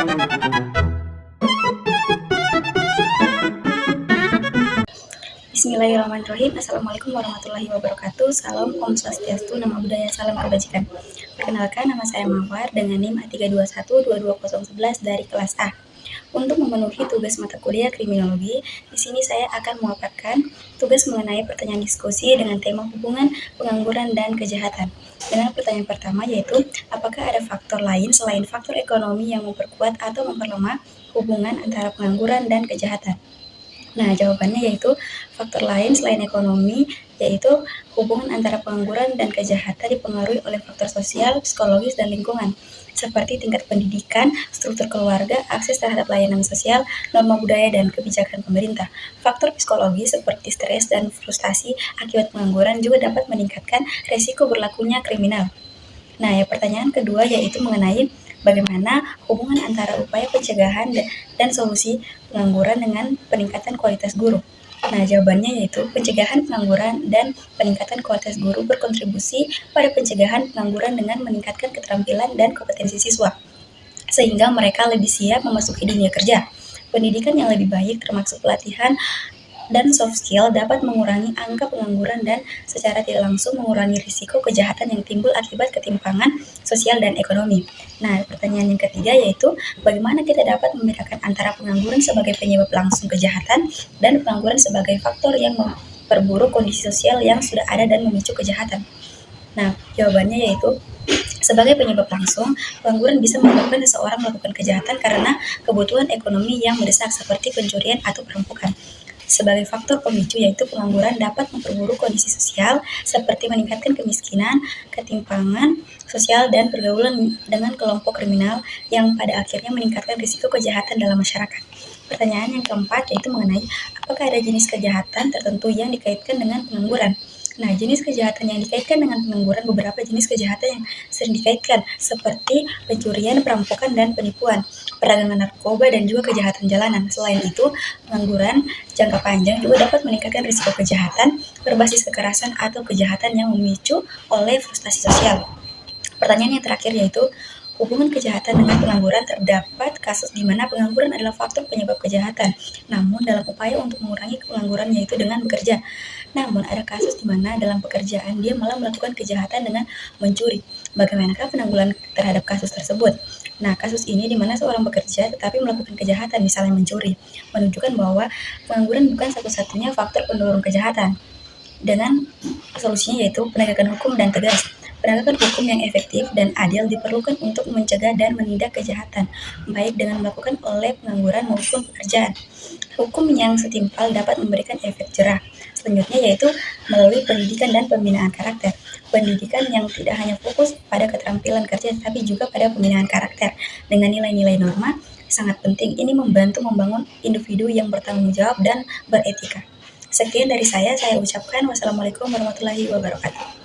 Bismillahirrahmanirrahim. Assalamualaikum warahmatullahi wabarakatuh. Salam Om Swastiastu, Nama Budaya, Salam Kebajikan. Perkenalkan, nama saya Mawar dengan NIM A321-22011 dari kelas A. Untuk memenuhi tugas mata kuliah kriminologi, di sini saya akan memaparkan tugas mengenai pertanyaan diskusi dengan tema hubungan pengangguran dan kejahatan. Dengan pertanyaan pertama yaitu, apakah ada faktor lain selain faktor ekonomi yang memperkuat atau memperlemah hubungan antara pengangguran dan kejahatan? Nah, jawabannya yaitu faktor lain selain ekonomi, yaitu hubungan antara pengangguran dan kejahatan dipengaruhi oleh faktor sosial, psikologis, dan lingkungan, seperti tingkat pendidikan, struktur keluarga, akses terhadap layanan sosial, norma budaya, dan kebijakan pemerintah. Faktor psikologis seperti stres dan frustasi akibat pengangguran juga dapat meningkatkan resiko berlakunya kriminal. Nah, pertanyaan kedua yaitu mengenai bagaimana hubungan antara upaya pencegahan dan solusi pengangguran dengan peningkatan kualitas guru. Nah, jawabannya yaitu pencegahan pengangguran dan peningkatan kualitas guru berkontribusi pada pencegahan pengangguran dengan meningkatkan keterampilan dan kompetensi siswa, sehingga mereka lebih siap memasuki dunia kerja. Pendidikan yang lebih baik termasuk pelatihan dan soft skill dapat mengurangi angka pengangguran dan secara tidak langsung mengurangi risiko kejahatan yang timbul akibat ketimpangan sosial dan ekonomi. Nah, pertanyaan yang ketiga yaitu bagaimana kita dapat membedakan antara pengangguran sebagai penyebab langsung kejahatan dan pengangguran sebagai faktor yang memperburuk kondisi sosial yang sudah ada dan memicu kejahatan. Nah, jawabannya yaitu sebagai penyebab langsung, pengangguran bisa menyebabkan seseorang melakukan kejahatan karena kebutuhan ekonomi yang mendesak seperti pencurian atau perampokan. Sebagai faktor pemicu yaitu pengangguran dapat memperburuk kondisi sosial seperti meningkatkan kemiskinan, ketimpangan sosial, dan pergaulan dengan kelompok kriminal yang pada akhirnya meningkatkan risiko kejahatan dalam masyarakat. Pertanyaan yang keempat yaitu mengenai apakah ada jenis kejahatan tertentu yang dikaitkan dengan pengangguran. Nah, jenis kejahatan yang dikaitkan dengan pengangguran, beberapa jenis kejahatan yang sering dikaitkan seperti pencurian, perampokan, dan penipuan, perdagangan narkoba, dan juga kejahatan jalanan. Selain itu, pengangguran jangka panjang juga dapat meningkatkan risiko kejahatan berbasis kekerasan atau kejahatan yang memicu oleh frustasi sosial. Pertanyaan yang terakhir yaitu hubungan kejahatan dengan pengangguran. Terdapat kasus di mana pengangguran adalah faktor penyebab kejahatan, namun dalam upaya untuk mengurangi pengangguran yaitu dengan bekerja. Namun ada kasus di mana dalam pekerjaan dia malah melakukan kejahatan dengan mencuri. Bagaimanakah penanggulangan terhadap kasus tersebut? Nah, kasus ini di mana seorang bekerja tetapi melakukan kejahatan, misalnya mencuri, menunjukkan bahwa pengangguran bukan satu-satunya faktor pendorong kejahatan. Dengan solusinya yaitu penegakan hukum dan tegas. Penegakan hukum yang efektif dan adil diperlukan untuk mencegah dan menindak kejahatan, baik dengan melakukan oleh pengangguran maupun pekerjaan. Hukum yang setimpal dapat memberikan efek jerah. Selanjutnya yaitu melalui pendidikan dan pembinaan karakter. Pendidikan yang tidak hanya fokus pada keterampilan kerja, tapi juga pada pembinaan karakter dengan nilai-nilai norma sangat penting. Ini membantu membangun individu yang bertanggung jawab dan beretika. Sekian dari saya ucapkan wassalamualaikum warahmatullahi wabarakatuh.